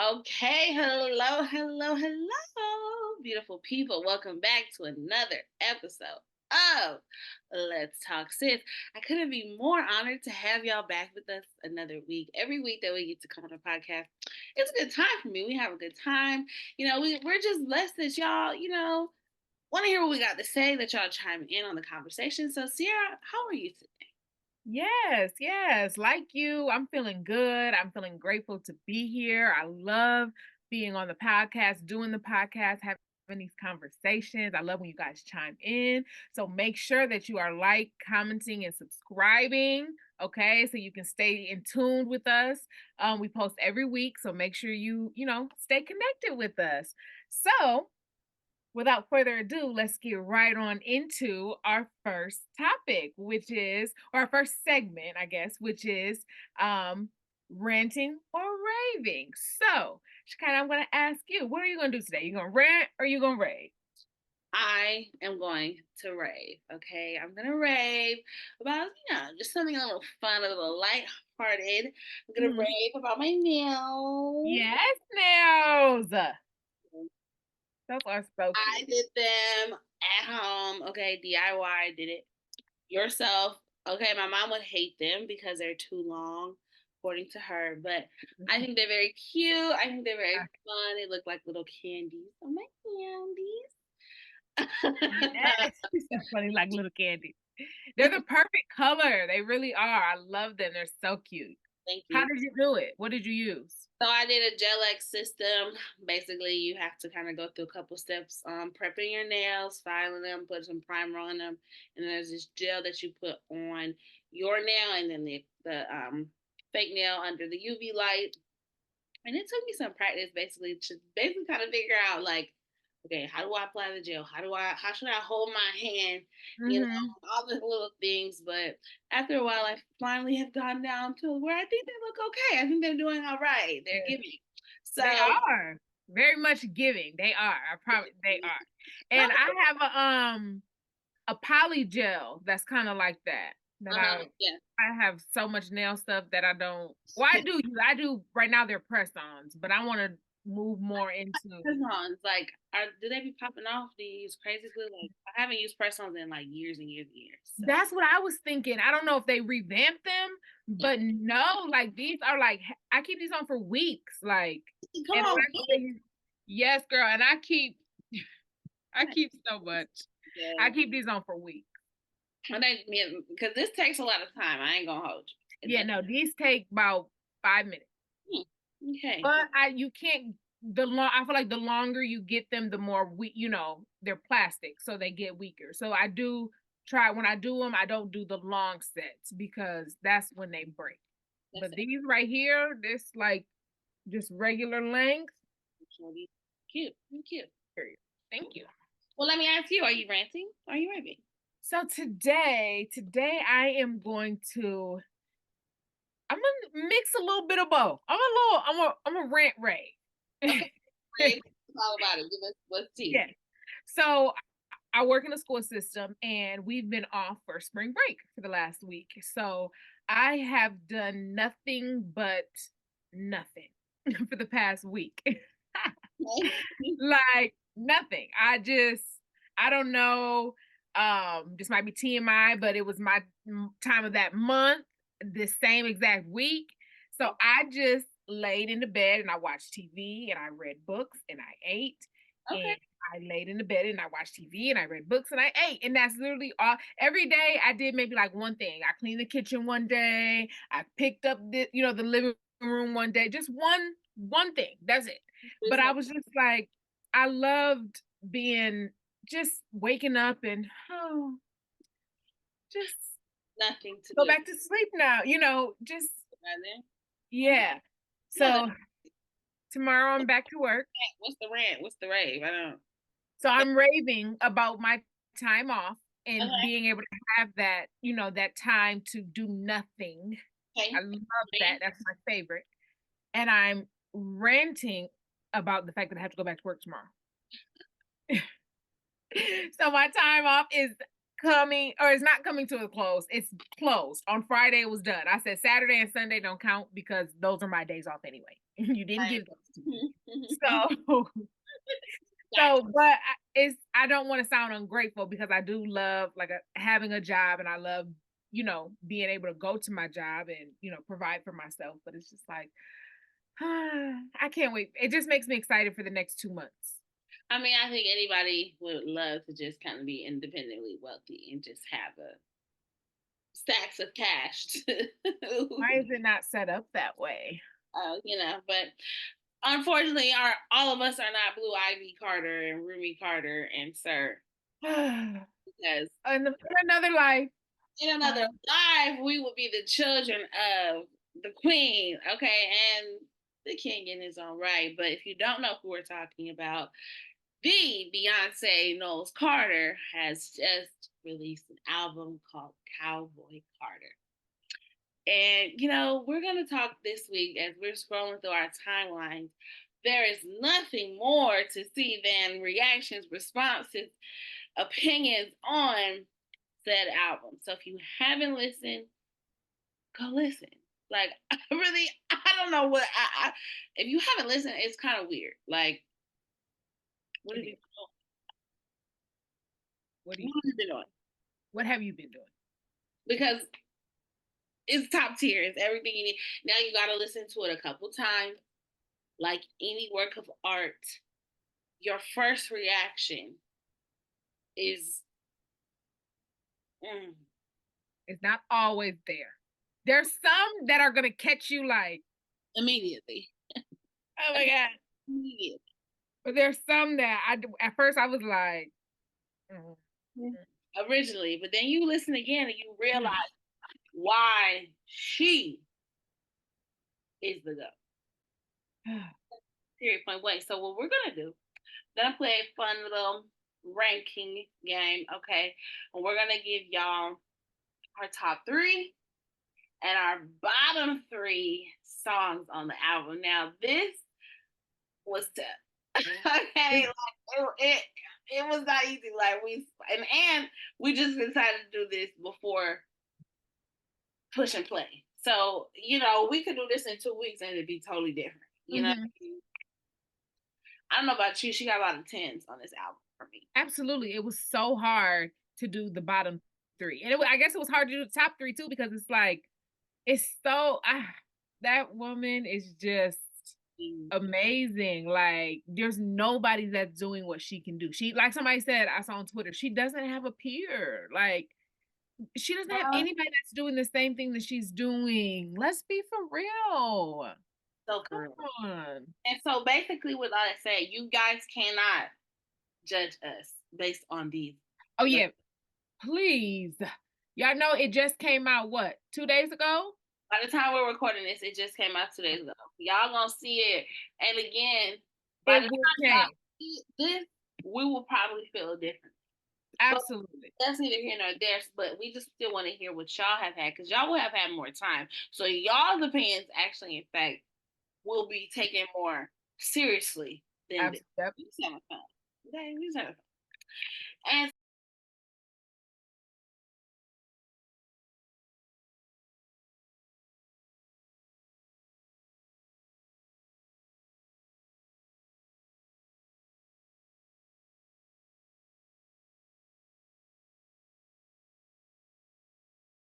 Okay, hello, beautiful people. Welcome back to another episode of Let's Talk Sis. I couldn't be more honored to have y'all back with us another week. Every week that we get to come on the podcast, it's a good time for me. We have a good time. We're just blessed that y'all, want to hear what we got to say, that y'all chime in on the conversation. So, Sierra, how are you today? Yes. Like you, I'm feeling good. I'm feeling grateful to be here. I love being on the podcast, doing the podcast, having these conversations. I love when you guys chime in. So make sure that you are commenting, and subscribing. Okay, so you can stay in tune with us. We post every week, so make sure you stay connected with us. So without further ado, let's get right on into our first topic, or our first segment, I guess, which is ranting or raving. So, Shekinah, I'm going to ask you, what are you going to do today? You going to rant or you going to rave? I am going to rave. Okay, I'm gonna rave about just something a little fun, a little light-hearted. I'm gonna Mhm. rave about my nails. Yes, nails. Those are so I cute. did them at home. Okay, DIY. Did it yourself. Okay, my mom would hate them because they're too long, according to her. But I think they're very cute. I think they're very fun. They look like little candies. Oh my candies. Yes, it's so funny, like little candy. They're the perfect color. They really are. I love them. They're so cute. Thank How you. did you do it? What did you use? So I did a gel X system. Basically, you have to kind of go through a couple steps, prepping your nails, filing them, put some primer on them, and then there's this gel that you put on your nail, and then the fake nail under the UV light. And it took me some practice, basically, to kind of figure out like, okay, how do I apply the gel? How should I hold my hand? Mm-hmm. All the little things. But after a while, I finally have gone down to where I think they look okay. I think they're doing all right. They're giving. So, They are very much giving. They are. I promise they are. And I have a poly gel that's kind of like that. That yeah. I have so much nail stuff that I don't. Well, I do right now. They're press-ons, but I want to move more into. Press-ons, like, do they be popping off? Do you use crazy glue? Like, I haven't used press-ons in like years and years and years. So, That's what I was thinking. I don't know if they revamped them, yeah. but no, like these are like I keep these on for weeks, like, Come and on, yes, girl, and I keep so much. I yeah. keep these on for weeks. And because this takes a lot of time. I ain't gonna hold you. It Yeah, does. no, these take about 5 minutes. Okay. But you can't I feel like the longer you get them, the more they're plastic, so they get weaker. So I do try when I do them, I don't do the long sets because that's when they break. That's But it. these right here, this like just regular length. Cute. Cute. Period. Thank you. Well, let me ask you: are you ranting? Are you raving? So today I am going to I'm gonna mix a little bit of both. I'm a rant rave. Okay. Rave. It's all about it. Give us what's tea. Yeah. So I work in the school system and we've been off for spring break for the last week. So I have done nothing but nothing for the past week. Like nothing. I don't know. This might be TMI, but it was my time of that month, the same exact week. So I just laid in the bed and I watched TV and I read books and I ate Okay. and I laid in the bed and I watched TV and I read books and I ate. And that's literally all. Every day I did maybe like one thing. I cleaned the kitchen one day. I picked up the living room one day. Just one thing. That's it. But I was just like, I loved being just waking up and just Nothing to go do. back to sleep now. Just Rather. Okay. yeah. Love it. So tomorrow I'm back to work. What's the rant? What's the rave? I don't. So I'm raving about my time off and Okay. being able to have that time to do nothing. I Okay. love that. That's my favorite. And I'm ranting about the fact that I have to go back to work tomorrow. So my time off is coming, or it's not coming to a close. It's closed. On Friday, it was done. I said Saturday and Sunday don't count because those are my days off anyway. You didn't give those to me. So, but I don't want to sound ungrateful because I do love having a job, and I love, being able to go to my job and, provide for myself. But it's just like, I can't wait. It just makes me excited for the next 2 months. I mean, I think anybody would love to just kind of be independently wealthy and just have a stacks of cash. Why is it not set up that way? But unfortunately, all of us are not Blue Ivy Carter and Rumi Carter and Sir. Because in another life, we would be the children of the queen, okay, and the king in his own right. But if you don't know who we're talking about, the Beyonce Knowles Carter has just released an album called Cowboy Carter. And, we're going to talk this week as we're scrolling through our timelines. There is nothing more to see than reactions, responses, opinions on said album. So if you haven't listened, go listen. Like, I don't know what, if you haven't listened, it's kind of weird. Like, what have you been doing? What have you been doing? What have you been doing? Because it's top tier. It's everything you need. Now you got to listen to it a couple times. Like any work of art, your first reaction is it's not always there. There's some that are gonna catch you like immediately. Oh my god! Immediately. But there's some that at first I was like originally, but then you listen again and you realize why she is the go. Period. Point blank. So what we're gonna do? Gonna play a fun little ranking game, okay? And we're gonna give y'all our top 3 and our bottom 3 songs on the album. Now this was tough. Okay, like it was not easy. Like and we just decided to do this before push and play. So we could do this in 2 weeks and it'd be totally different. I don't know about you. She got a lot of 10s on this album for me. Absolutely. It was so hard to do the bottom 3. And I guess it was hard to do the top 3 too, because it's like, it's so, that woman is just amazing. Like, there's nobody that's doing what she can do. She, like somebody said, I saw on Twitter, she doesn't have a peer. Like, she doesn't have anybody that's doing the same thing that she's doing. Let's be for real. So come on. And so basically what I say, you guys cannot judge us based on these. Oh yeah. Please. Y'all know it just came out 2 days ago? By the time we're recording this, it just came out 2 days ago. Y'all gonna see it. And again, by the time y'all see this, we will probably feel different. Absolutely. But that's neither here nor there, but we just still want to hear what y'all have had, because y'all will have had more time. So y'all's opinions actually, in fact, will be taken more seriously than this. We just having fun. Okay, we just having fun. And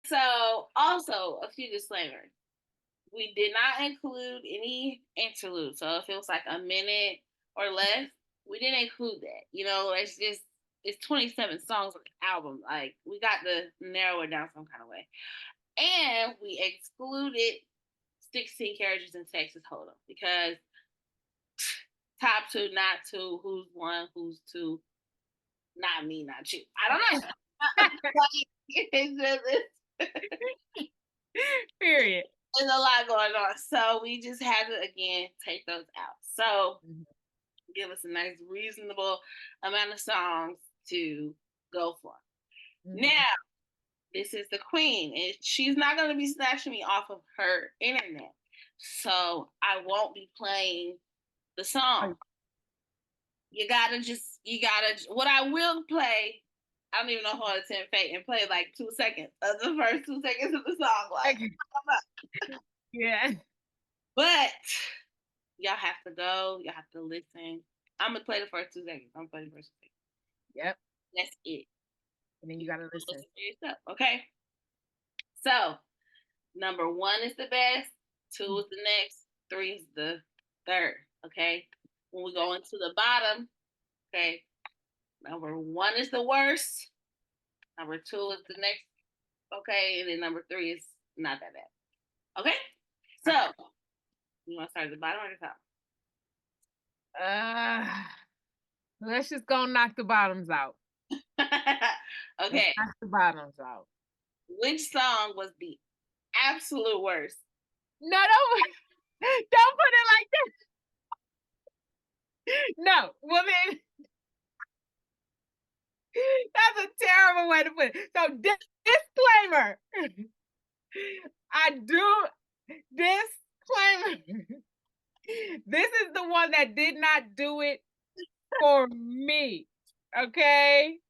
so, also, a few disclaimers. We did not include any interludes. So if it was like a minute or less, we didn't include that. It's 27 songs on the album. Like, we got to narrow it down some kind of way. And we excluded 16 Carriages in Texas Hold'em, because top 2, not 2, who's 1, who's 2, not me, not you. I don't know. Period. There's a lot going on. So we just had to, again, take those out. So give us a nice, reasonable amount of songs to go for. Now, this is the queen. And she's not going to be snatching me off of her internet. So I won't be playing the song. What I will play I don't even know how to tempt fate and play like 2 seconds of the first 2 seconds of the song. Like, Yeah. but y'all have to go. Y'all have to listen. I'm gonna play the first 2 seconds. I'm gonna play the first 2 seconds. Yep. That's it. And then you gotta listen. Listen for yourself. Okay. So number 1 is the best. 2 is the next. 3 is the third. Okay. When we go into the bottom, okay. Number 1 is the worst. Number 2 is the next. Okay, and then number 3 is not that bad. Okay. So you want to start at the bottom or the top? Let's just go knock the bottoms out. Okay. Let's knock the bottoms out. Which song was the absolute worst? No, don't put it like that. No, woman. That's a terrible way to put it. So disclaimer. I do disclaimer. This is the one that did not do it for me. Okay.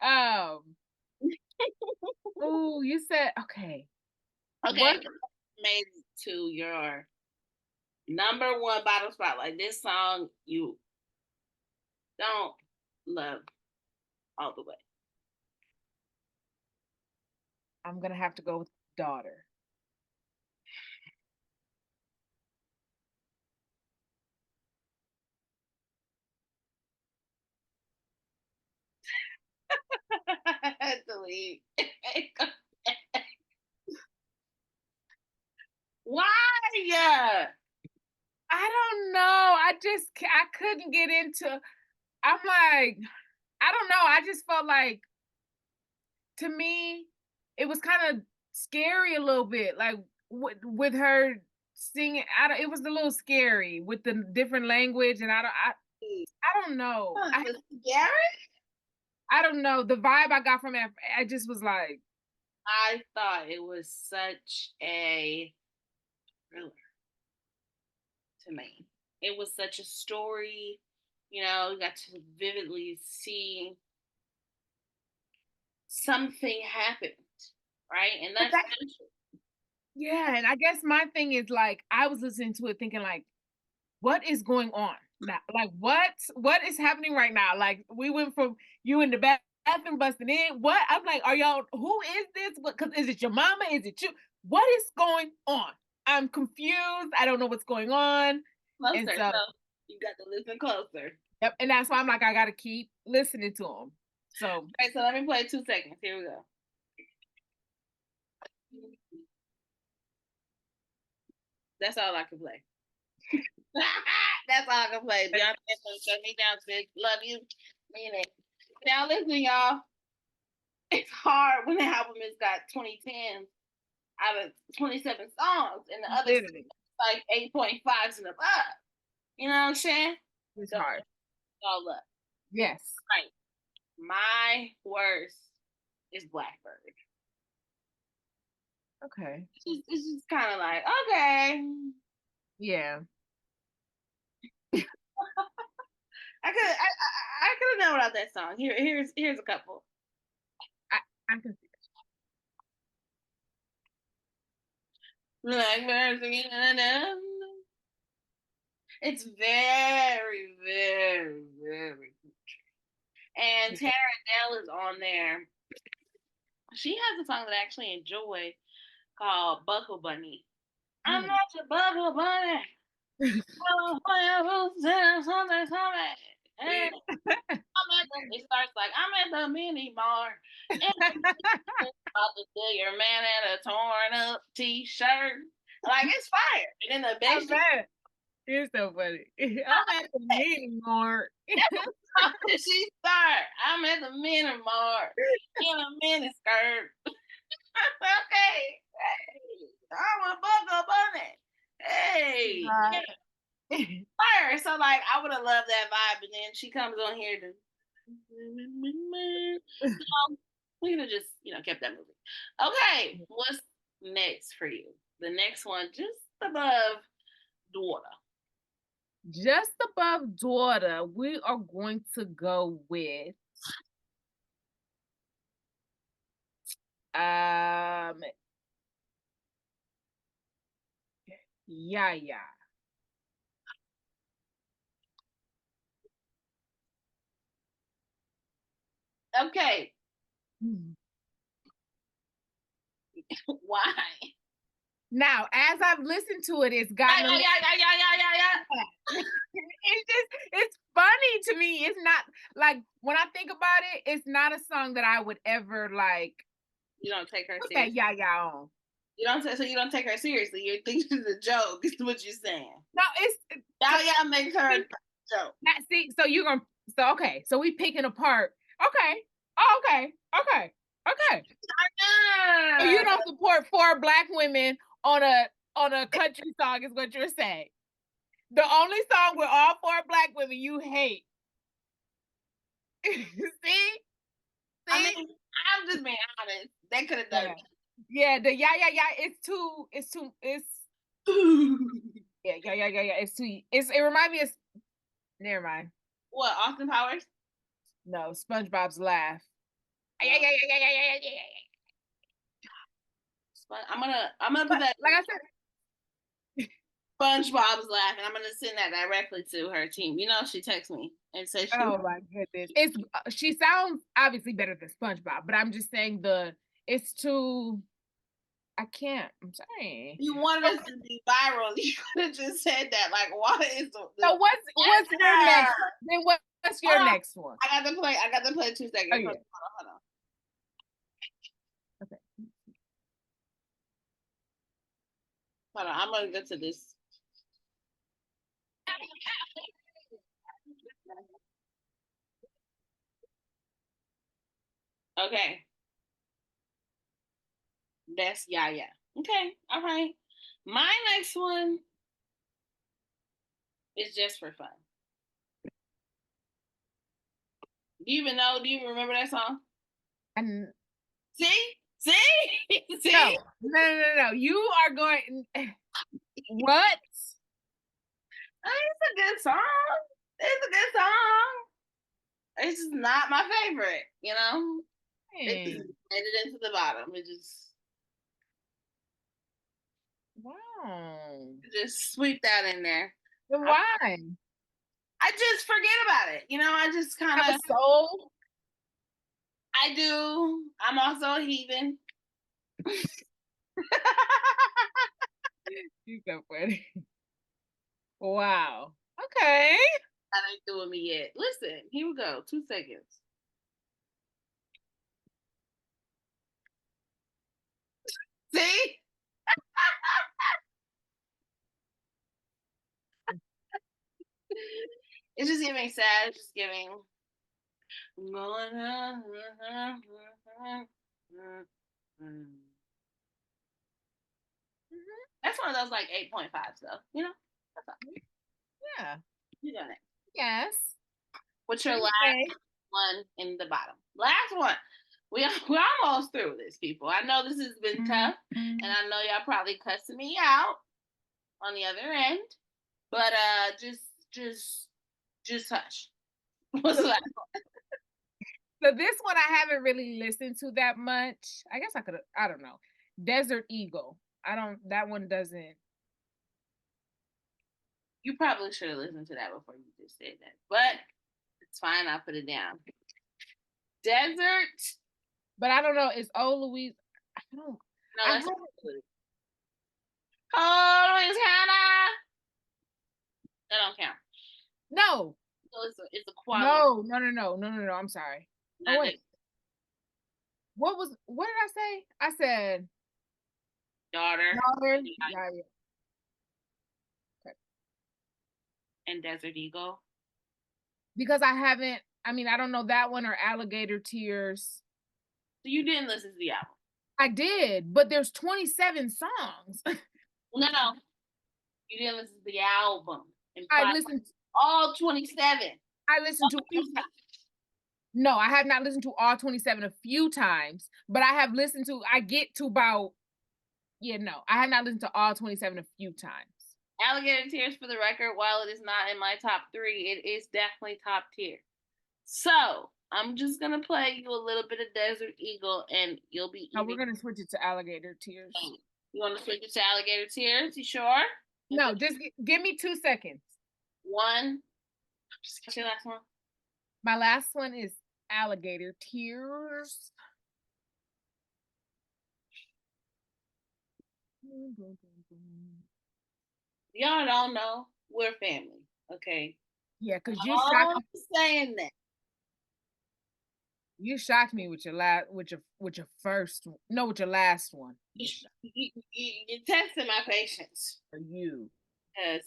Oh, you said okay. Okay. What made it to your number 1 bottom spot? Like this song you don't love all the way. I'm gonna have to go with Daughter. Delete. Why? I don't know. I couldn't get into. I'm like, I don't know. I just felt like, to me, it was kind of scary a little bit, like with her singing. It was a little scary with the different language, and I don't know. Scary? I don't know. The vibe I got from it, I just was like, I thought it was such a thriller to me. It was such a story, you got to vividly see something happened, right? And that's yeah. And I guess my thing is, like, I was listening to it thinking, like, what is going on now? Like, what is happening right now? Like, we went from you in the bathroom busting in. What? I'm like, are y'all? Who is this? Because is it your mama? Is it you? What is going on? I'm confused. I don't know what's going on. Closer, so you got to listen closer. Yep, and that's why I'm like, I gotta keep listening to them. So, okay, so let me play 2 seconds. Here we go. That's all I can play. That's all I can play. Beyonce, shut me down, bitch. Love you. Mean it. Now listen, y'all. It's hard when the album has got 2010 out of 27 songs, and the other like 8.5s and above. You know what I'm saying? It's hard. All up. Yes. Right. My worst is Blackbird. Okay. It's just kind of like, okay. Yeah. I could have known without that song. Here's a couple. I can see that. It's very, very, very country. And Tara Adele is on there. She has a song that I actually enjoy called Buckle Bunny. I'm not your Buckle Bunny. It starts like, I'm at the mini bar. About to steal your man in a torn up t-shirt. Like, it's fire. And then the bass. You're so funny. I'm at the mini mart. She start. I'm at the mini mart in a mini skirt. Okay. Hey, I'm a Buckle Bunny. Hey. Fire. So like, I would have loved that vibe, and then she comes on here to. We could have just, kept that moving. Okay, what's next for you? The next one, just above Daughter. Just above Daughter, we are going to go with Yeah, yeah. Okay. Hmm. Why? Now, as I've listened to it, it's Yeah, gotten a yeah, little. yeah, yeah, yeah, yeah, yeah, yeah. It's funny to me. It's not like when I think about it, it's not a song that I would ever like. You don't take her Okay, seriously. yeah on. You don't so you don't take her seriously. You think she's a joke. Is what you're saying. No, it's so, Yeah, makes her a joke. see. So you're gonna. So okay. So we picking apart. Okay. Oh, okay. So you don't support 4 Black women on a country song, is what you're saying. The only song with all 4 Black women you hate. See? I See? mean, I'm just being honest. They could have done Yeah. Yeah, the yeah. It's it. yeah. It's too it reminds me of never mind. What, Austin Powers? No, SpongeBob's laugh. Yeah. I'm gonna put But that like I said, SpongeBob's laugh, and I'm gonna send that directly to her team. You know, she texts me and says she. oh my goodness. It's she sounds obviously better than SpongeBob, but I'm just saying it's too I can't. I'm sorry. You wanted us to be viral. You could have just said that. Like, what is the So what's your next? Then what's your next one? I got to play. 2 seconds. Oh, yeah. Hold on. Okay. Hold on. I'm gonna go to this. Okay. That's yeah. Okay. All right. My next one is just for fun. Do you even know? Do you even remember that song? And See? See? no. You are going what? I mean, it's a good song. It's a good song. It's just not my favorite, you know? It just made it into the bottom. Wow. Just sweep that in there. Then why? I just forget about it. You know, I just kind Have a of. soul? I do. I'm also a heathen. You so funny. Wow. Okay. That ain't doing me yet. Listen, here we go. 2 seconds. See? It's just giving sad. It's just giving. That's one of those like 8.5s though. You know? That's all. Yeah. You got it. Yes. What's your last one in the bottom? Last one. We're almost through this, people. I know this has been tough, and I know y'all probably cussing me out on the other end, but just hush. What's the last one? So this one I haven't really listened to that much. I guess I don't know. Desert Eagle. That one doesn't. You probably should have listened to that before you just said that, but it's fine. I'll put it down. Desert. But I don't know. It's old Louise. I don't. No, that's Oh, Louisiana. That don't count. No. So it's a quality. No. I'm sorry. Oh wait. What did I say? I said daughter. Yeah. Okay. And Desert Eagle. Because I don't know that one or Alligator Tears. So you didn't listen to the album? I did, but there's 27 songs. No. You didn't listen to the album. I listened to all 27. I listened to No, I have not listened to all 27 a few times, but I get to about I have not listened to all 27 a few times. Alligator Tears, for the record, while it is not in my top 3, it is definitely top tier. So, I'm just gonna play you a little bit of Desert Eagle, and you'll be No, we're eating. gonna switch it to alligator tears. You want to switch it to Alligator Tears? You sure? No, just give me 2 seconds. One. What's your last one? My last one is alligator tears. Y'all don't know we're family, okay? Yeah, because Oh, I'm saying that. you shocked me with your with your first no with your last one. You're testing my patience. For you. Yes.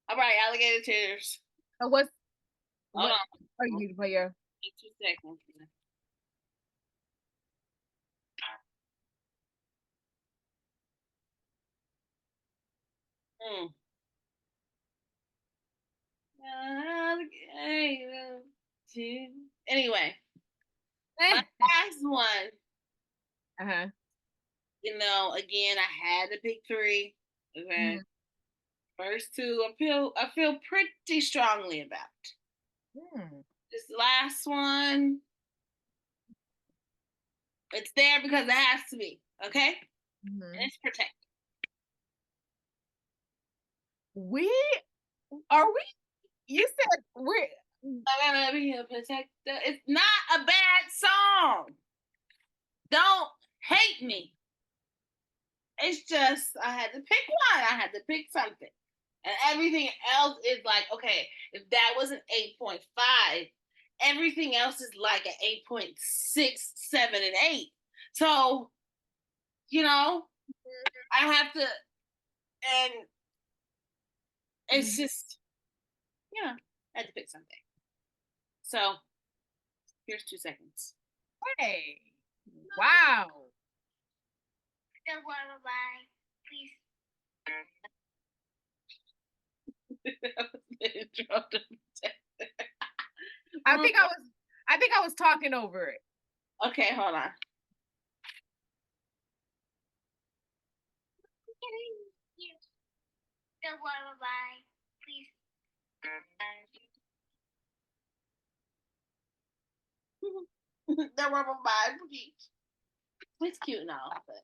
All right, Alligator Tears. So Hold what on. oh, you need to play your 2 seconds. Mm. Anyway, my last one. uh-huh. Again, I had to pick three. Okay. Mm-hmm. First two, I feel pretty strongly about. Mm. This last one, it's there because it has to be. Okay. Mm-hmm. And it's protect. We you said we're I'm gonna be a protector. It's not a bad song. Don't hate me. It's just I had to pick one. I had to pick something. And everything else is like, okay, if that was an 8.5, everything else is like an 8.6, 7, and 8. So, I have to, and it's just, I had to pick something. So, here's 2 seconds. hey. Wow. Please. I think I was talking over it. Okay, hold on. Please. The rubber band, please. It's cute now, but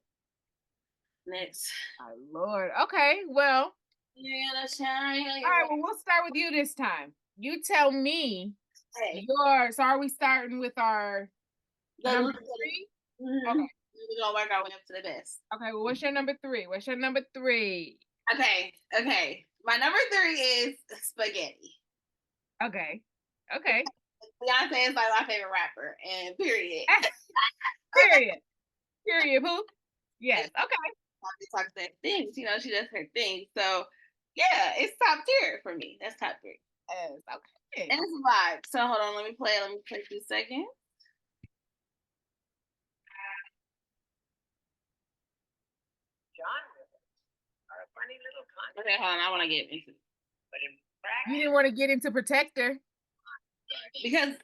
next. My Lord. Okay, well. Yeah, that's right. All right, well, we'll start with you this time. You tell me so are we starting with our number 3? Mm-hmm. Okay. We're gonna work our way up to the best. Okay, well, what's your number 3? What's your number 3? Okay. My number 3 is spaghetti. Okay. Beyonce is like my favorite rapper, and period. Period. Who? Yes. Okay. She talks that things, she does her thing. So yeah, it's top tier for me. That's top 3. Yes. Okay. And it's a vibe. So hold on, let me play 2 seconds. Okay, hold on. I want to get into it. You didn't want to get into Protector. Because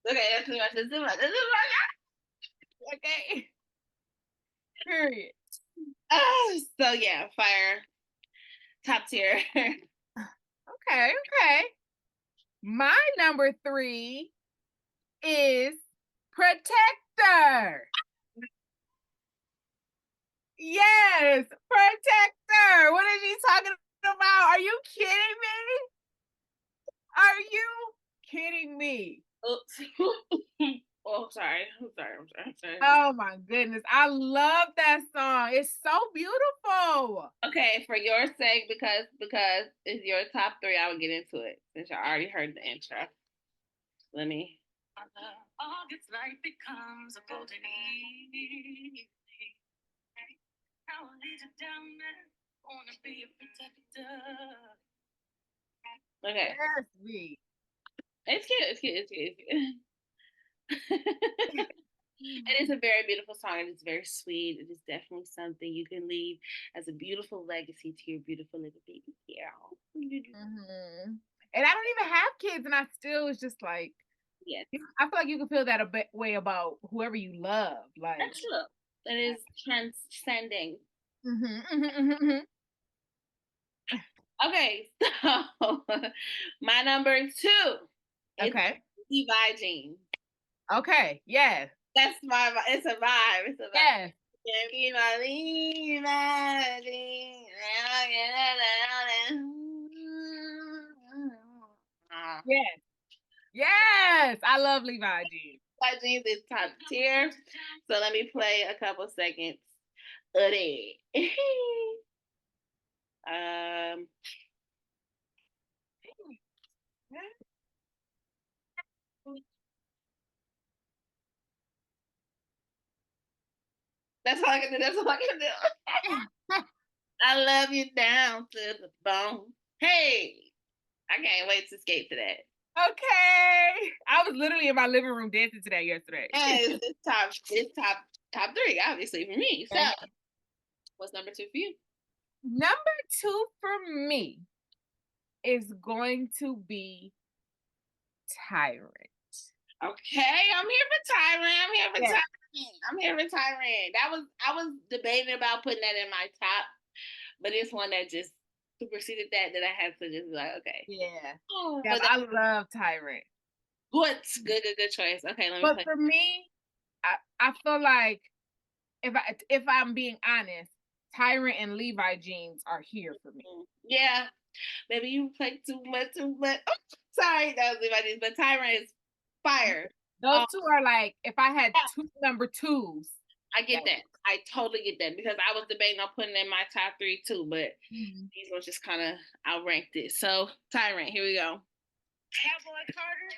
okay, that's too much. That's too much. Okay. Period. So yeah, fire. Top tier. Okay. My number 3 is Protector. Yes, Protector. What are you talking about? Are you kidding me? Oops. Oh, sorry. I'm sorry. Oh my goodness. I love that song. It's so beautiful. Okay, for your sake, because it's your top 3, I will get into it since I already heard the intro. Let me. August light becomes a golden evening. I'll lead you down there. Wanna be a protector. Okay. Yes, me. It's cute. It is a very beautiful song. It is very sweet. It is definitely something you can leave as a beautiful legacy to your beautiful little baby girl. Mm-hmm. And I don't even have kids, and I still was just like, yes. I feel like you can feel that way about whoever you love. Like, that's true. that is transcending. Okay, so my number 2 is Okay. Levi jeans. Okay. Yes. That's it's a vibe. It's a vibe. Yes. Yes. Yes. I love Levi jeans. Levi jeans is top tier. So let me play a couple seconds of it. That's all I can do. That's all I can do. I love you down to the bone. Hey, I can't wait to skate to that. Okay. I was literally in my living room dancing to that yesterday. Yeah, it's top 3, obviously, for me. So what's number 2 for you? Number 2 for me is going to be Tyrant. Okay, I'm here for Tyrant. I'm here for Tyrant. I'm here for Tyrant. I was debating about putting that in my top, but it's one that just superseded that I had to just be like, okay. Yeah. Yeah, I love Tyrant. Good choice. Okay, let me But for me, I feel like if I'm being honest, Tyrant and Levi jeans are here for me. Yeah. Maybe you play too much. Oh, sorry, that was Levi jeans, but Tyrant is fire. Those two are like, if I had 2 number 2s. I get that. I totally get that because I was debating on putting in my top 3 too, but these ones just kind of outranked it. So Tyrant, here we go. Cowboy Carter,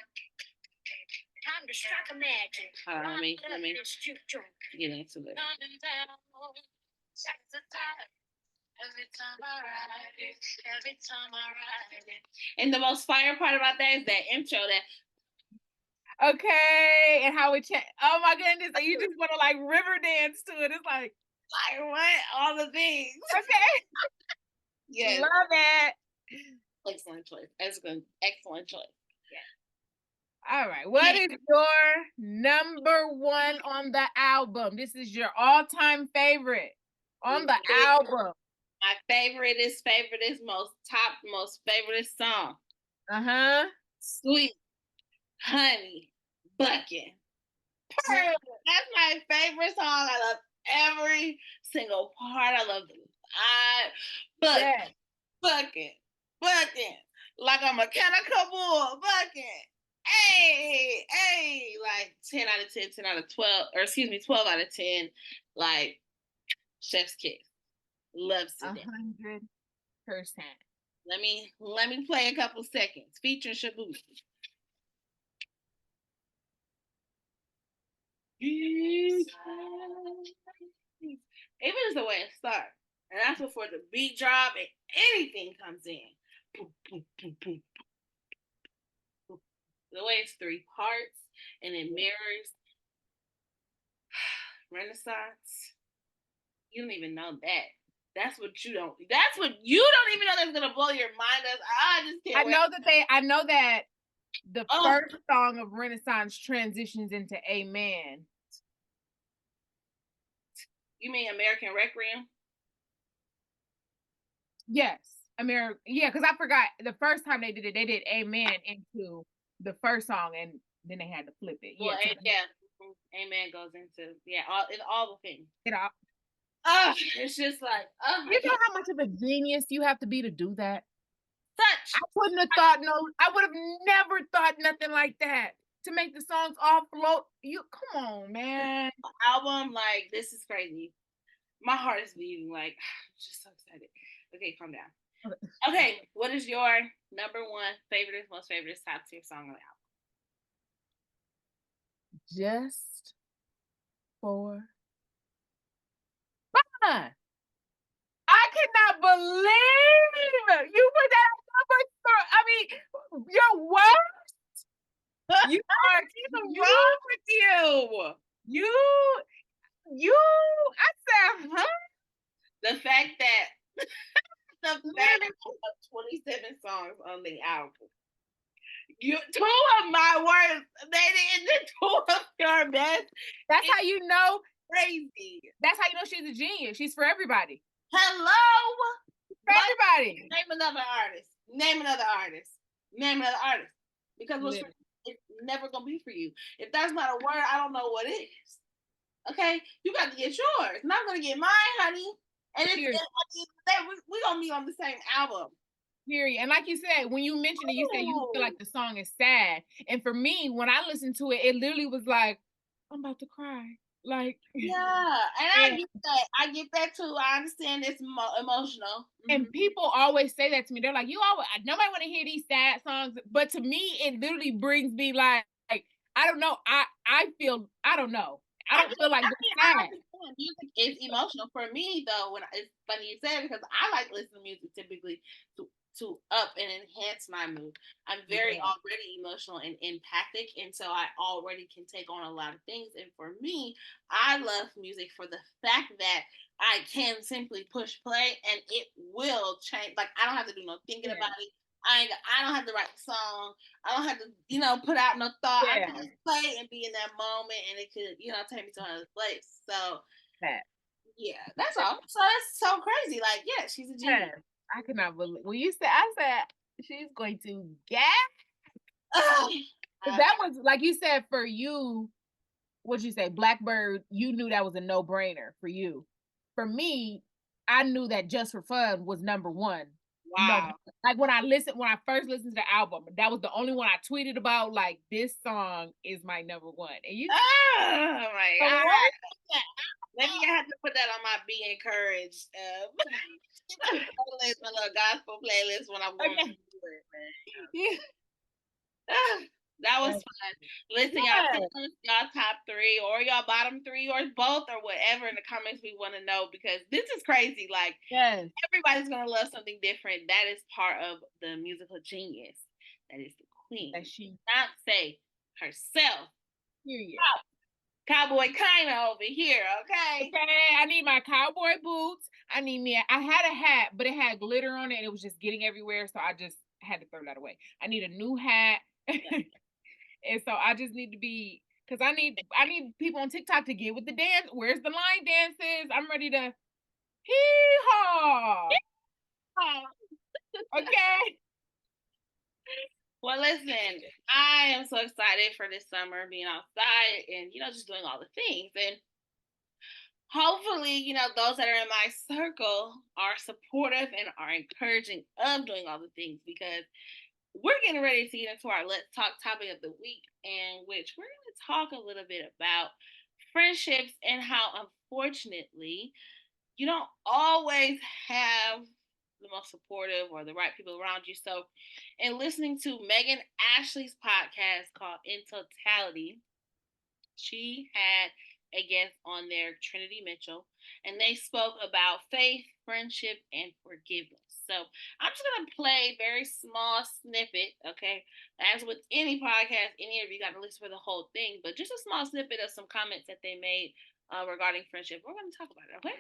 time to strike a match. Let me get into it. Every time I ride it. And the most fire part about that is that intro that. Okay, and how it changed. Oh my goodness, you just want to like river dance to it. It's like what? All the things. Okay. Yes. Love it. Excellent choice. Excellent choice. Yeah. All right. What is your number 1 on the album? This is your all-time favorite on the album. My favorite is most favorite song. Sweet Honey Buckin'. That's my favorite song. I love every single part. I love the bucking, like a mechanical bull, bucking. Hey, like 10 out of 10, 10 out of 12, or excuse me, 12 out of 10, like chef's kiss. Loves it. 100%. Let me play a couple seconds. Featuring Shaboom. Even as the way it starts, and that's before the beat drop and anything comes in. Boom, boom, boom, boom. The way it's 3 parts and it mirrors Renaissance. You don't even know that. That's what you don't even know that's gonna blow your mind. I just can't. I know that the first song of Renaissance transitions into Amen. You mean American Requiem? Yes. Yeah, because I forgot the first time they did it, they did Amen into the first song and then they had to flip it. Well, Amen goes into all the things. It's just like you know how much of a genius you have to be to do that? I wouldn't have thought I would have never thought nothing like that. To make the songs all float. Come on, man. Album, like, this is crazy. My heart is beating, like, I'm just so excited. Okay, calm down. Okay, what is your number 1 favorite, most favorite top tier song on the album? Just for fun. I cannot believe you put that number 3. I mean, your worst. You are wrong with you. You. I said, huh? The fact that the fact of 27 songs on the album. 2 of my worst. They didn't do 2 of your best. That's how you know crazy. That's how you know she's a genius. She's for everybody. Hello? For everybody. Name another artist. Name another artist. Name another artist. Because it's never going to be for you. If that's not a word, I don't know what is. Okay? You got to get yours. And I'm going to get mine, honey. And at the end of the day, we're going to be on the same album. Period. And like you said, when you mentioned it, you said you feel like the song is sad. And for me, when I listened to it, it literally was like, I'm about to cry. Like, yeah, and I get that. I get that too. I understand it's emotional. And people always say that to me. They're like, nobody want to hear these sad songs. But to me, it literally brings me like I don't know. I feel, I don't know. I don't feel like sad. Music is emotional for me though. It's funny you say it because I like listening to music typically to up and enhance my mood. I'm very already emotional and empathic, and so I already can take on a lot of things. And for me, I love music for the fact that I can simply push play and it will change. Like I don't have to do no thinking about it. I don't have to write the song. I don't have to, put out no thought. I can just play and be in that moment, and it could, take me to another place. So, yeah, that's all. So that's so crazy. Like, yeah, she's a genius. I cannot believe when I said she's going to get. That was like you said for you. What'd you say, Blackbird? You knew that was a no-brainer for you. For me, I knew that Just for Fun was number one. Wow. No, like when I first listened to the album, that was the only one I tweeted about. Like, this song is my number one. And you, oh my God. Maybe I have to put that on my Be Encouraged playlist, my little gospel playlist when I'm going to do it, man. That was fun. Listen, y'all top three or y'all bottom three or both or whatever in the comments we want to know because this is crazy. Like, everybody's going to love something different. That is part of the musical genius. That is the queen. That she not say herself. Period. Cowboy kinda over here, okay? Okay, I need my cowboy boots. I had a hat, but it had glitter on it and it was just getting everywhere. So I just had to throw that away. I need a new hat. And so I just need to be, because I need people on TikTok to get with the dance. Where's the line dances? I'm ready to hee-haw. Okay. Well, listen, I am so excited for this summer, being outside and, just doing all the things. And hopefully, those that are in my circle are supportive and are encouraging of doing all the things because we're getting ready to get into our Let's Talk topic of the week, in which we're going to talk a little bit about friendships and how, unfortunately, you don't always have the most supportive or the right people around you. So, in listening to Megan Ashley's podcast called In Totality, she had a guest on there, Trinity Mitchell, and they spoke about faith, friendship, and forgiveness. So I'm just going to play a very small snippet, okay? As with any podcast, any of you got to listen for the whole thing, but just a small snippet of some comments that they made regarding friendship. We're going to talk about it, okay?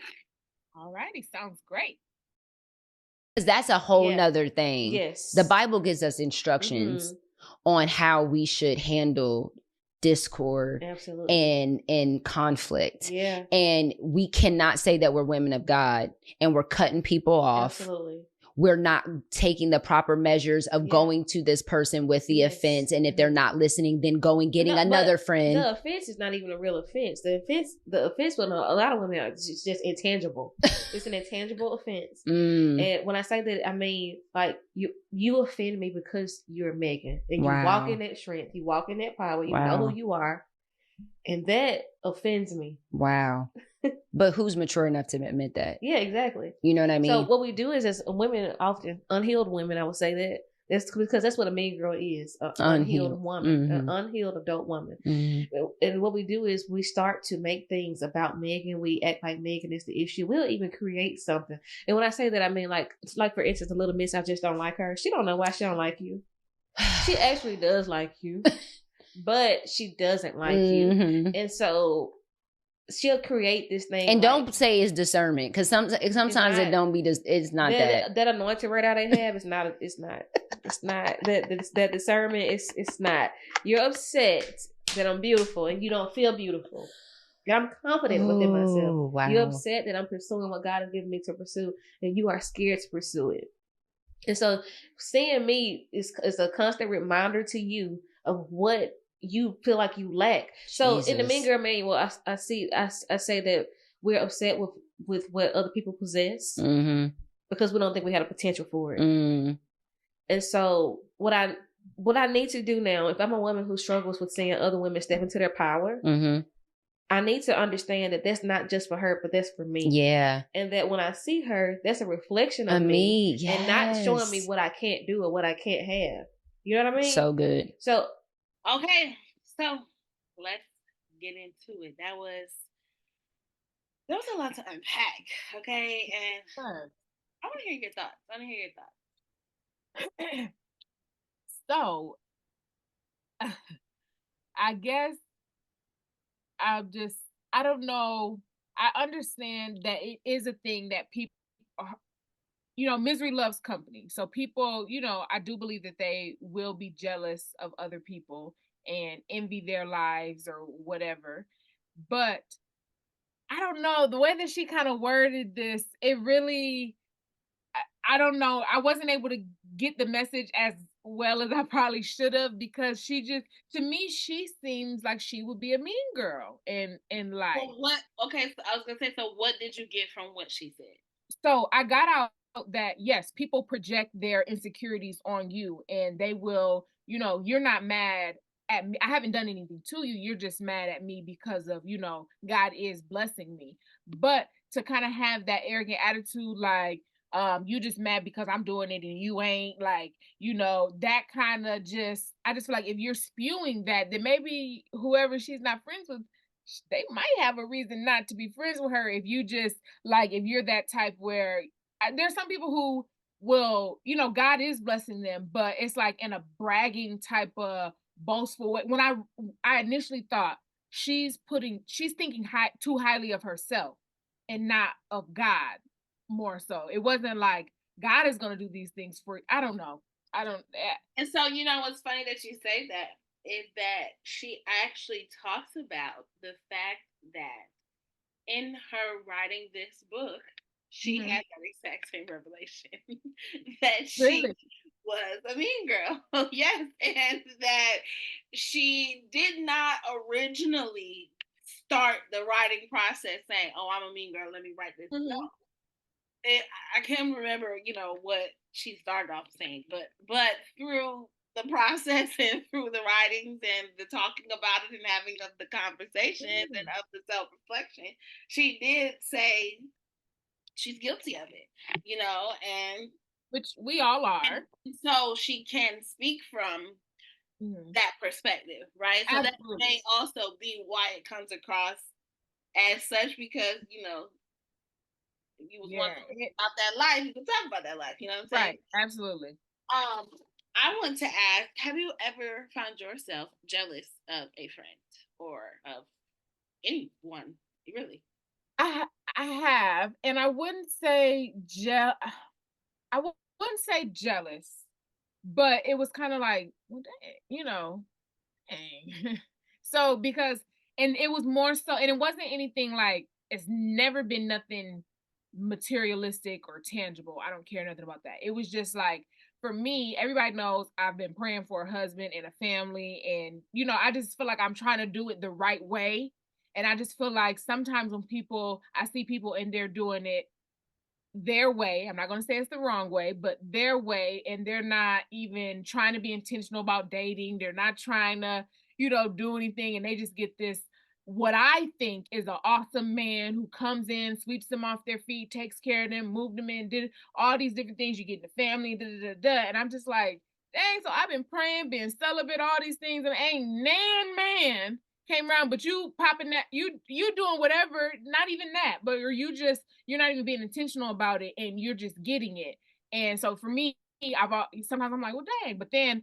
All righty, sounds great. Because that's a whole nother thing. Yes. The Bible gives us instructions on how we should handle discord and conflict. Yeah. And we cannot say that we're women of God and we're cutting people off. Absolutely. We're not taking the proper measures of going to this person with the offense. And if they're not listening, then going getting another friend. The offense is not even a real offense. The offense with a lot of women is just intangible. It's an intangible offense. And when I say that, I mean, like, you offend me because you're Megan. And you walk in that strength. You walk in that power. You know who you are. And that offends me. Wow. But who's mature enough to admit that? Yeah, exactly. You know what I mean? So what we do is, as women, often unhealed women, I would say that's because that's what a mean girl is, an unhealed woman, an unhealed adult woman. And what we do is we start to make things about Megan. We act like Megan is the issue. We'll even create something. And when I say that, I mean like for instance, a little miss, I just don't like her. She don't know why she don't like you. She actually does like you, but she doesn't like you. And so she'll create this thing. And don't say it's discernment, because sometimes it don't be it's not that anointing right out they have. It's not that discernment. It's not. You're upset that I'm beautiful and you don't feel beautiful. I'm confident within myself. Wow. You're upset that I'm pursuing what God has given me to pursue, and you are scared to pursue it. And so seeing me is a constant reminder to you of what you feel like you lack. So in the Mean Girl Manual, I say that we're upset with what other people possess because we don't think we had a potential for it. And so what I need to do now, if I'm a woman who struggles with seeing other women step into their power, I need to understand that that's not just for her, but that's for me. Yeah. And that when I see her, that's a reflection of me. Yes. And not showing me what I can't do or what I can't have. You know what I mean? So good. So, okay. So, let's get into it. There was a lot to unpack. Okay. And I want to hear your thoughts. So, I guess I don't know. I understand that it is a thing that people are, misery loves company. So people, I do believe that they will be jealous of other people and envy their lives or whatever. But I don't know, the way that she kind of worded this, it really, I don't know. I wasn't able to get the message as well as I probably should have, because to me, she seems like she would be a mean girl in life. So okay, so I was gonna say, so what did you get from what she said? So I got out that yes, people project their insecurities on you, and they will, you're not mad at me. I haven't done anything to you. You're just mad at me because of, God is blessing me. But to kind of have that arrogant attitude, like, you just mad because I'm doing it and you ain't, like, that kind of I just feel like if you're spewing that, then maybe whoever she's not friends with, they might have a reason not to be friends with her. If you just, like, if you're that type where there's some people who will, God is blessing them, but it's like in a bragging type of boastful way. When I initially thought she's thinking too highly of herself and not of God. More so, it wasn't like God is going to do these things for you. I don't know. And so, what's funny that you say that is that she actually talks about the fact that in her writing this book, she had that exact same revelation that she was a mean girl. Yes, and that she did not originally start the writing process saying, "Oh, I'm a mean girl. Let me write this." No. I can't remember, what she started off saying, but through the process and through the writings and the talking about it and having of the conversations and of the self-reflection, she did say she's guilty of it, and which we all are. So she can speak from that perspective, right? So that may also be why it comes across as such, because you was want about that life, you can talk about that life, you know what I'm saying? Right, absolutely. I want to ask, have you ever found yourself jealous of a friend or of anyone, really? I have, and I wouldn't say I wouldn't say jealous, but it was kind of like, well, dang. So because, and it was more so, and it wasn't anything like, it's never been nothing materialistic or tangible. I don't care nothing about that. It was just like, for me, everybody knows I've been praying for a husband and a family, and I just feel like I'm trying to do it the right way. And I just feel like sometimes when I see people and they're doing it their way, I'm not going to say it's the wrong way, but their way, and they're not even trying to be intentional about dating. They're not trying to, do anything, and they just get this, what I think is an awesome man who comes in, sweeps them off their feet, takes care of them, moved them in, did all these different things. You get in the family, and I'm just like, dang, so I've been praying, being celibate, all these things, and ain't nan man came around, but you popping that, you doing whatever, not even that, but you're not even being intentional about it, and you're just getting it. And so for me, sometimes I'm like, well, dang, but then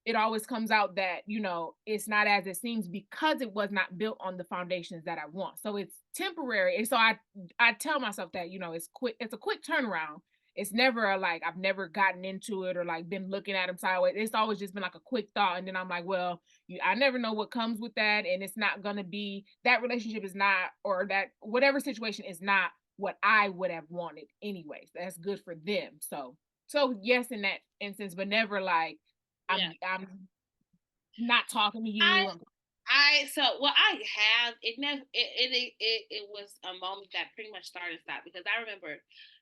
it always comes out that, it's not as it seems, because it was not built on the foundations that I want. So it's temporary. And so I tell myself that, it's a quick turnaround. it's never like I've never gotten into it or like been looking at him sideways. It's always just been like a quick thought, and then I'm like, well, I never know what comes with that, and it's not gonna be, that relationship is not, or that whatever situation is not what I would have wanted anyways. That's good for them. So yes, in that instance, but never like I'm not talking to you. It was a moment that pretty much started stop, because I remember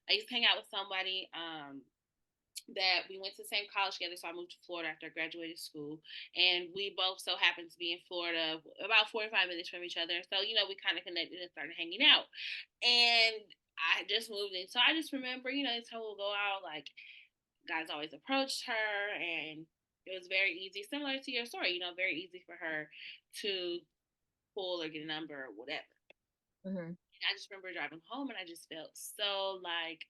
I used to hang out with somebody that we went to the same college together. So I moved to Florida after I graduated school, and we both so happened to be in Florida about 45 minutes from each other. So, we kind of connected and started hanging out. And I just moved in. So I just remember, this whole go out, like, guys always approached her, and it was very easy, similar to your story, very easy for her to pull or get a number or whatever. Mm-hmm. I just remember driving home, and I just felt so like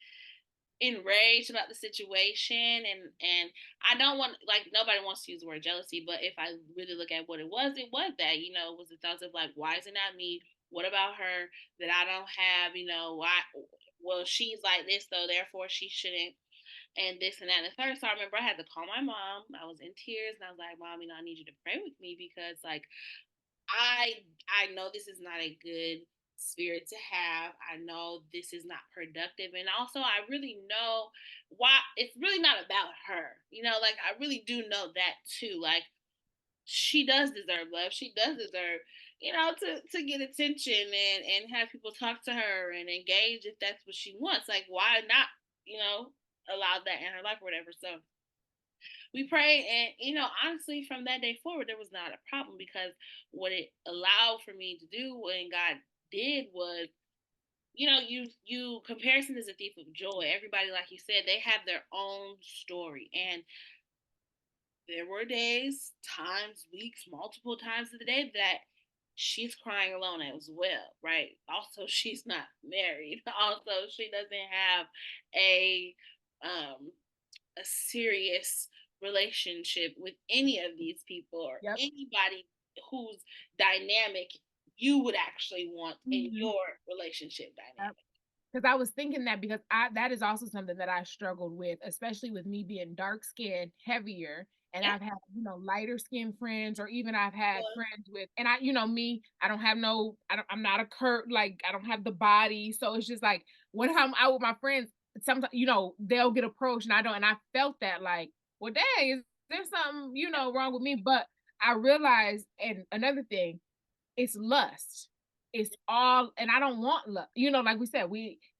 enraged about the situation, and I don't want, like, nobody wants to use the word jealousy, but if I really look at what it was that, it was the thoughts of like, why is it not me? What about her that I don't have? Why? Well, she's like this, so therefore she shouldn't, and this and that and the third. So I remember I had to call my mom. I was in tears, and I was like, Mom, I need you to pray with me, because like I know this is not a good spirit to have. I know this is not productive. And also I really know why it's really not about her. Like, I really do know that too. Like, she does deserve love. She does deserve, to get attention and have people talk to her and engage if that's what she wants. Like, why not, allow that in her life or whatever. So we prayed, and honestly, from that day forward, there was not a problem, because what it allowed for me to do, and God did, was, you comparison is a thief of joy. Everybody, like you said, they have their own story, and there were days, times, weeks, multiple times of the day that she's crying alone as well, right? Also, she's not married. Also, she doesn't have a um a serious relationship with any of these people, or Yep. anybody whose dynamic you would actually want in your relationship dynamic. Because I was thinking that, because that is also something that I struggled with, especially with me being dark skinned, heavier, and I've had lighter skinned friends, or even I've had friends with, and I I don't have I'm not a like, I don't have the body, so it's just like when I'm out with my friends, sometimes they'll get approached and I don't, and I felt that like, well, dang, is there something wrong with me? But I realized, and another thing, it's lust. It's all, and I don't want love. Like we said,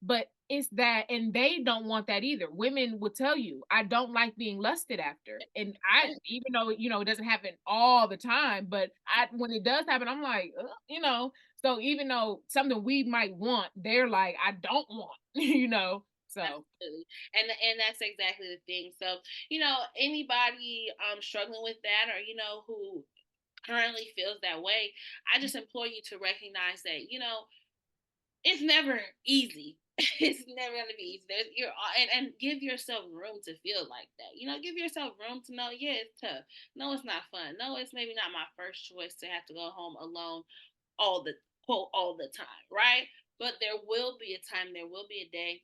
but it's that, and they don't want that either. Women will tell you, I don't like being lusted after. And even though, it doesn't happen all the time, but when it does happen, I'm like, so even though something we might want, they're like, I don't want, so. Absolutely. And that's exactly the thing. So, anybody struggling with that, or, who currently feels that way, I just implore you to recognize that, it's never easy. It's never going to be easy. And give yourself room to feel like that. Give yourself room to know, yeah, it's tough. No, it's not fun. No, it's maybe not my first choice to have to go home alone all the time, right? But there will be a time, there will be a day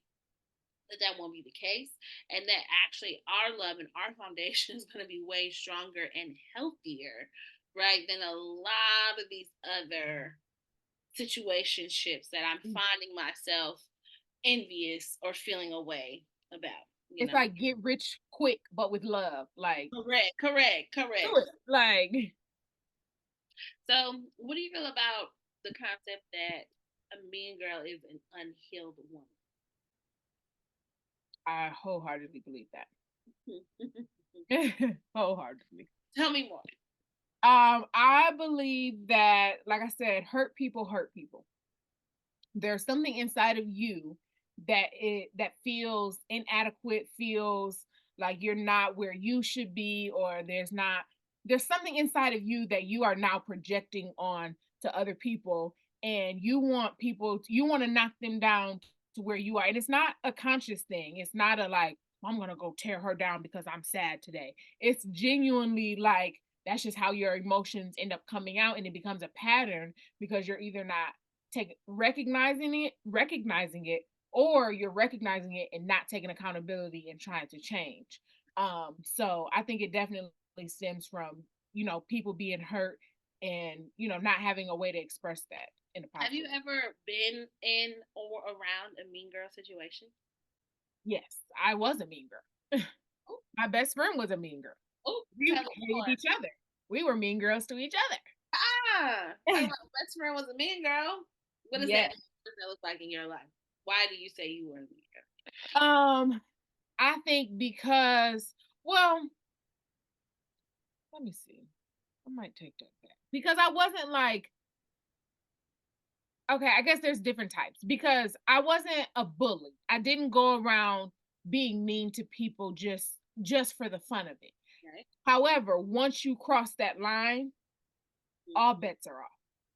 that won't be the case, and that actually our love and our foundation is going to be way stronger and healthier, right, than a lot of these other situationships that I'm finding myself envious or feeling a way about. It's like get rich quick, but with love. Like, correct. Like, so what do you feel about the concept that a mean girl is an unhealed woman? I wholeheartedly believe that. Wholeheartedly. Tell me more. I believe that, like I said, hurt people. There's something inside of you that feels inadequate, feels like you're not where you should be, or there's something inside of you that you are now projecting on to other people, and you want to knock them down to where you are. And it's not a conscious thing. It's not a like, I'm gonna go tear her down because I'm sad today. It's genuinely like, that's just how your emotions end up coming out, and it becomes a pattern because you're either not recognizing it, or you're recognizing it and not taking accountability and trying to change. So I think it definitely stems from, you know, people being hurt and, you know, not having a way to express that in a positive. Have you ever been in or around a mean girl situation? Yes, I was a mean girl. My best friend was a mean girl. Oh, we hated each other. We were mean girls to each other. My best friend was a mean girl. What does that look like in your life? Why do you say you were a mean girl? I think because, well, let me see. I might take that back. Because I wasn't like, okay, I guess there's different types. Because I wasn't a bully. I didn't go around being mean to people just for the fun of it. Right. However, once you cross that line, all bets are off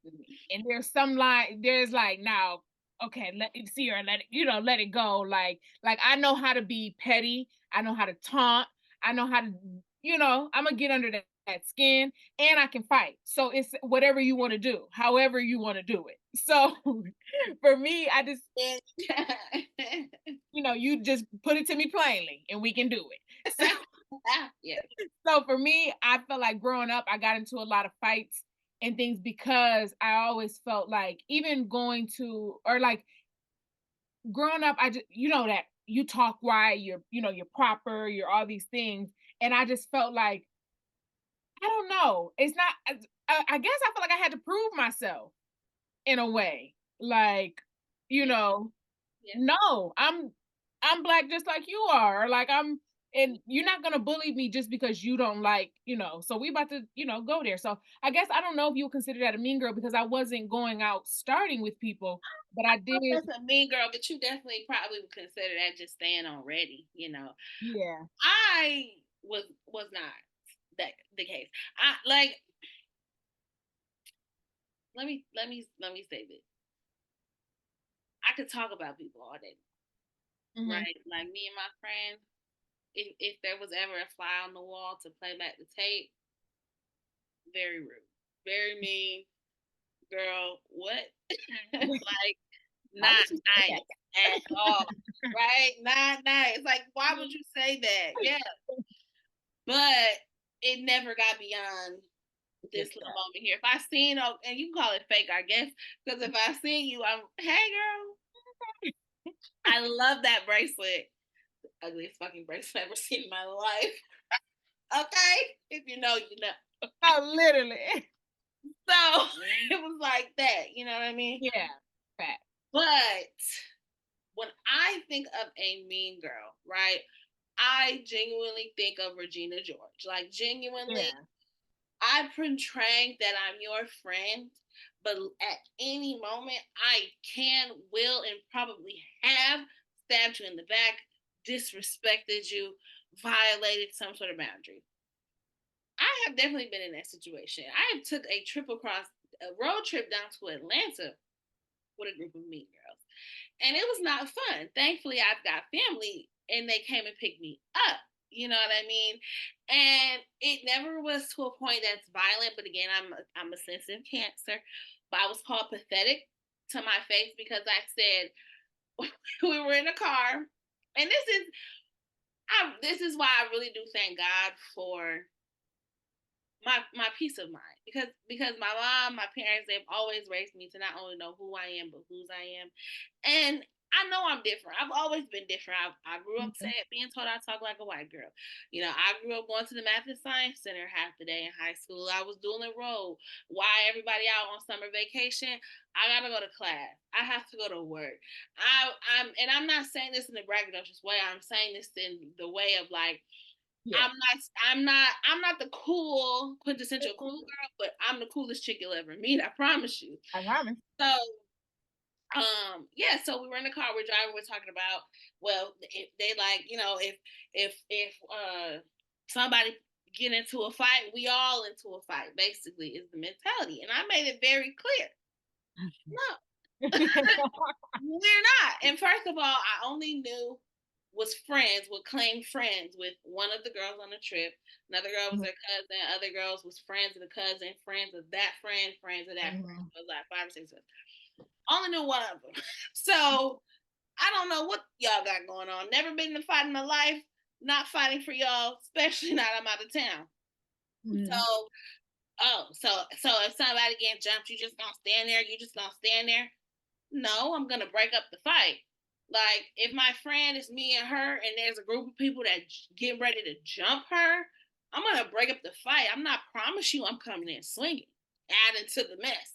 with me. And there's some line, there's like, now, okay, let it see her, let it, you know, let it go. Like I know how to be petty. I know how to taunt. I know how to, you know, I'm gonna get under that skin, and I can fight. So it's whatever you want to do, however you want to do it. So for me, I just, you know, you just put it to me plainly and we can do it. So, yeah. So for me, I felt like growing up, I got into a lot of fights and things because I always felt like, even going to, or like growing up, I just, you know, that you talk right, you're, you know, you're proper, you're all these things. And I just felt like, I don't know. It's not, I guess I felt like I had to prove myself in a way. Like, you know, no, I'm Black just like you are. Like and you're not gonna bully me just because you don't like, you know. So we about to, you know, go there. So I guess I don't know if you would consider that a mean girl because I wasn't going out starting with people, but I did. That's a mean girl, but you definitely probably would consider that just staying on ready, you know. Yeah. I was not that the case. I like. Let me say this. I could talk about people all day, right? Like me and my friends. If there was ever a fly on the wall to play back the tape, very rude, very mean, girl. What? Like not nice at all, right? Not nice. Like why would you say that? Yeah, but it never got beyond this little moment here. If I seen, and you can call it fake, I guess, because if I seen you, I'm, hey girl, I love that bracelet. The ugliest fucking bracelet I've ever seen in my life. Okay, if you know, you know. Oh, literally. So it was like that, you know what I mean? Yeah, fact. But when I think of a mean girl, right, I genuinely think of Regina George. Like genuinely, I'm portraying that I'm your friend, but at any moment I can, will, and probably have stabbed you in the back, disrespected you, violated some sort of boundary. I have definitely been in that situation. I took a road trip down to Atlanta with a group of mean girls, and it was not fun. Thankfully, I've got family, and they came and picked me up. You know what I mean? And it never was to a point that's violent. But again, I'm a sensitive Cancer. But I was called pathetic to my face because I said we were in a car, and this is why I really do thank God for my peace of mind, because my mom, my parents, they've always raised me to not only know who I am but whose I am, and I know I'm different. I've always been different. I grew up being told I talk like a white girl. You know, I grew up going to the Math and Science Center half the day in high school. I was dual enrolled. Why everybody out on summer vacation? I gotta go to class. I have to go to work. I'm not saying this in a braggadocious way. I'm saying this in the way of like, yeah. I'm not the cool quintessential cool girl, but I'm the coolest chick you'll ever meet. I promise you. I promise. So, yeah. So we were in the car. We're driving. We're talking about, well, if they like, you know, if somebody get into a fight, we all into a fight. Basically, is the mentality, and I made it very clear. No, we're not. And first of all, I only would claim friends with one of the girls on the trip. Another girl was their cousin. Other girls was friends of the cousin, friends of that friend, friends of that friend. It was like 5 or 6 of them. Only knew one of them. So I don't know what y'all got going on. Never been in a fight in my life. Not fighting for y'all, especially not I'm out of town. Mm-hmm. So if somebody getting jumped, you just gonna stand there? You just gonna stand there? No, I'm gonna break up the fight. Like, if my friend is me and her, and there's a group of people that get ready to jump her, I'm gonna break up the fight. I'm not promise you I'm coming in swinging, adding to the mess.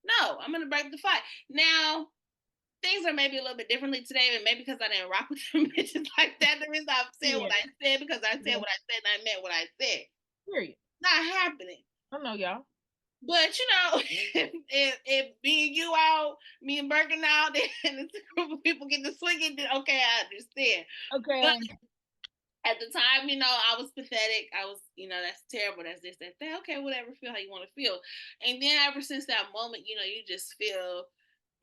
No, I'm gonna break the fight. Now, things are maybe a little bit differently today, and maybe because I didn't rock with them bitches like that. The reason I'm saying what I said, because I said what I said and I meant what I said. Period. Not happening. I know, y'all. But, you know, if me and you out, me and Birkin out, and it's a group of people get to swinging, then okay, I understand. Okay. But at the time, you know, I was pathetic. I was, you know, that's terrible. That's this, that's that. Okay, whatever. Feel how you want to feel. And then ever since that moment, you know, you just feel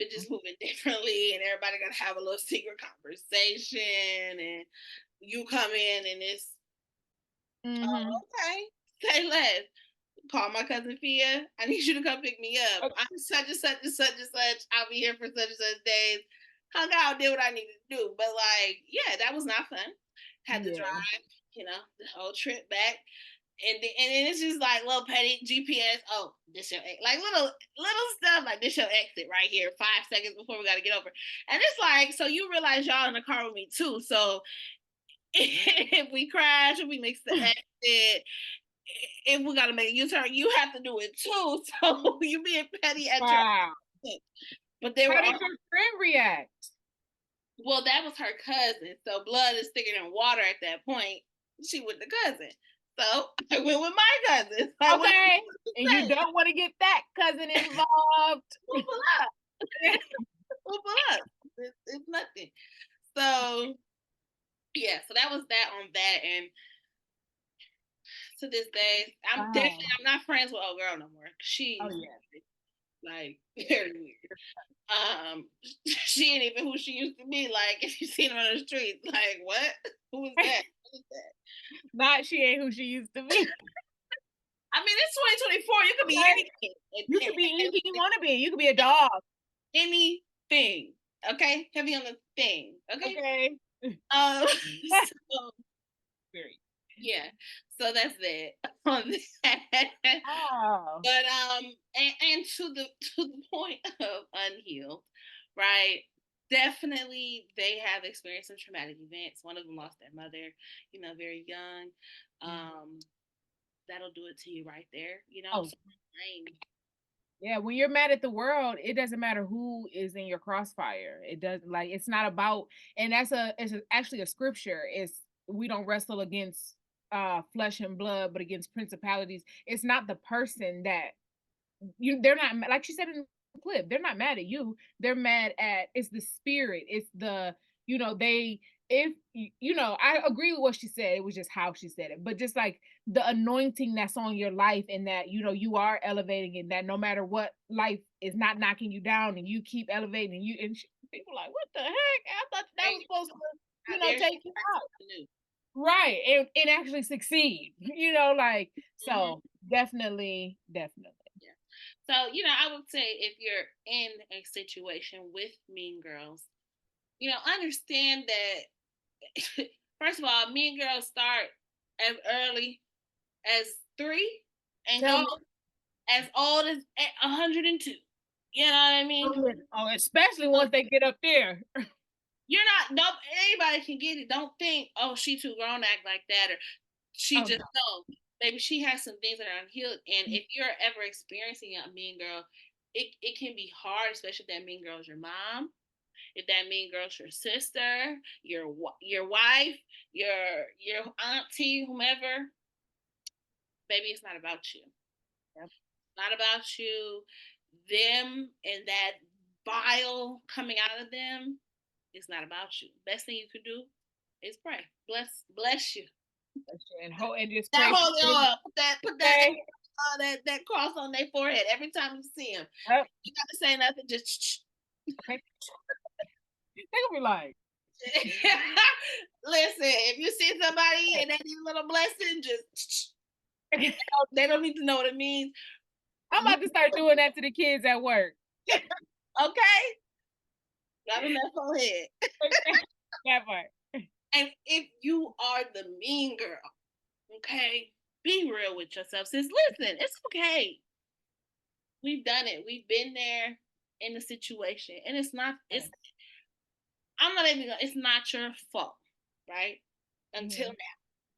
it just moving differently, and everybody got to have a little secret conversation, and you come in and it's, oh, okay, say less. Call my cousin Fia. I need you to come pick me up. Okay. I'm such and such and such and such. I'll be here for such and such days. Hung out, did what I needed to do. But like, yeah, that was not fun. Had to drive, you know, the whole trip back. And then it's just like little petty GPS. Oh, this your exit. Like little stuff like this your exit right here. 5 seconds before we got to get over. And it's like, so you realize y'all in the car with me too. So if we crash, if we mix the exit, if we gotta make a U-turn, you have to do it too. So you being petty at your. But they were. How did your friend react? Well, that was her cousin. So blood is thicker than water at that point. She with the cousin. So I went with my cousin. So okay. And you don't want to get that cousin involved. Whoop up. It's nothing. So yeah, so that was that on that. And to this day, I'm not friends with old girl no more. She's like very weird. She ain't even who she used to be. Like, if you seen her on the streets, like, what? Who is that? What is that? Not she ain't who she used to be. I mean, it's 2024. You could be anything. You could be anything you want to be. You could be a dog. Anything. Okay? Heavy on the thing. Okay? So, yeah. So that's that on that. Oh. But and to the point of unhealed, right? Definitely they have experienced some traumatic events. One of them lost their mother, you know, very young. That'll do it to you right there, you know. Oh. Yeah, when you're mad at the world, it doesn't matter who is in your crossfire. It doesn't, like, it's not about, and it's actually a scripture. It's, we don't wrestle against flesh and blood, but against principalities. It's not the person that they're not, like she said in the clip, they're not mad at you. They're mad at, it's the spirit. It's the, you know, I agree with what she said. It was just how she said it, but just like the anointing that's on your life, and that, you know, you are elevating, and that no matter what, life is not knocking you down, and you keep elevating, and people like, what the heck? I thought that was supposed to, you know, take you out. Right. And actually succeed, you know, like, so definitely. Yeah. So, you know, I would say if you're in a situation with Mean Girls, you know, understand that, first of all, Mean Girls start as early as 3 and go as old as 102. You know what I mean? Oh, especially once they get up there. Anybody can get it. Don't think, oh, she too grown to act like that, or she no. Maybe she has some things that are unhealed. And if you're ever experiencing a mean girl, it can be hard, especially if that mean girl is your mom, if that mean girl's your sister, your wife, your auntie, whomever. Baby, it's not about you. Yep. It's not about you. Them and that bile coming out of them. It's not about you. Best thing you could do is pray. Bless you. And just pray. Put that cross on their forehead every time you see them. Yep. You gotta say nothing. Just okay. They gonna be like, listen. If you see somebody and they need a little blessing, just they don't need to know what it means. I'm about to start doing that to the kids at work. Okay. Got enough on head. That part. And if you are the mean girl, okay, be real with yourself. Sis, listen, it's okay. We've done it. We've been there in the situation, and it's not. It's. I'm not even. It's not your fault, right? Until now,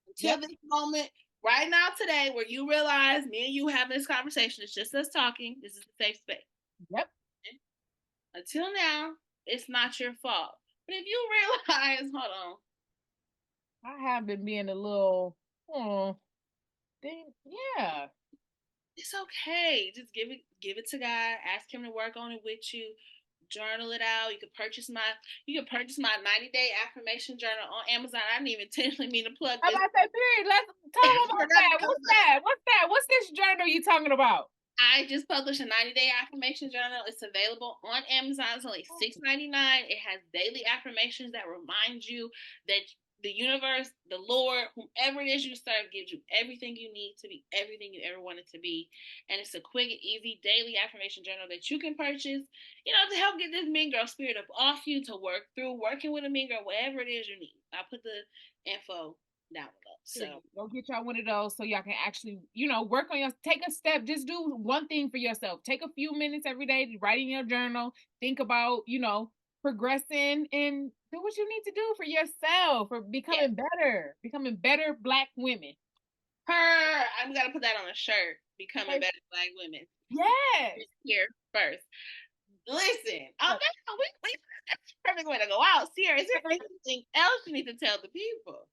until this moment, right now, today, where you realize me and you having this conversation. It's just us talking. This is a safe space. Yep. Okay? Until now, it's not your fault. But if you realize, hold on, I have been being a little, yeah. It's okay. Just give it to God. Ask Him to work on it with you. Journal it out. You can purchase my 90-day affirmation journal on Amazon. I didn't even intentionally mean to plug this. I said, period. Let's tell them about that. What's that? What's that? What's this journal you talking about? I just published a 90-day affirmation journal. It's available on Amazon. It's only $6.99. It has daily affirmations that remind you that the universe, the Lord, whomever it is you serve, gives you everything you need to be everything you ever wanted to be. And it's a quick and easy daily affirmation journal that you can purchase, to help get this mean girl spirit up off you, to work through working with a mean girl, whatever it is you need. I'll put the info down below. So go get y'all one of those so y'all can actually, work on take a step. Just do one thing for yourself. Take a few minutes every day to write in your journal. Think about, progressing and do what you need to do for yourself, for becoming better Black women. I'm gonna put that on a shirt. Becoming better Black women. Yes. Here first. Listen, that's a perfect way to go out. Sierra, is there anything else you need to tell the people?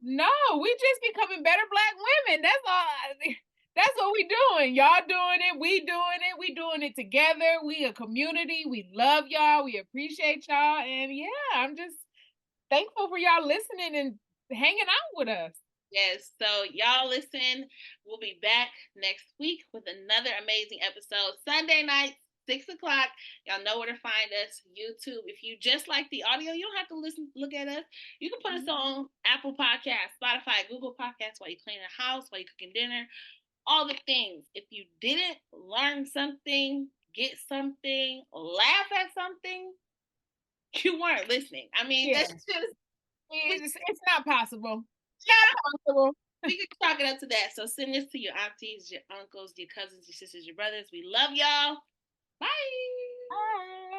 No, we just becoming better Black women. That's all. That's what we doing. Y'all doing it. We doing it. We doing it together. We a community. We love y'all. We appreciate y'all. And yeah, I'm just thankful for y'all listening and hanging out with us. Yes. So y'all listen. We'll be back next week with another amazing episode. Sunday night, 6:00. Y'all know where to find us. YouTube. If you just like the audio, you don't have to look at us. You can put us on Apple Podcasts, Spotify, Google Podcasts while you clean the house, while you cooking dinner. All the things. If you didn't learn something, get something, laugh at something, you weren't listening. I mean, that's just... It's not possible. It's not possible. We can chalk it up to that. So send this to your aunties, your uncles, your cousins, your sisters, your brothers. We love y'all. Bye. Bye.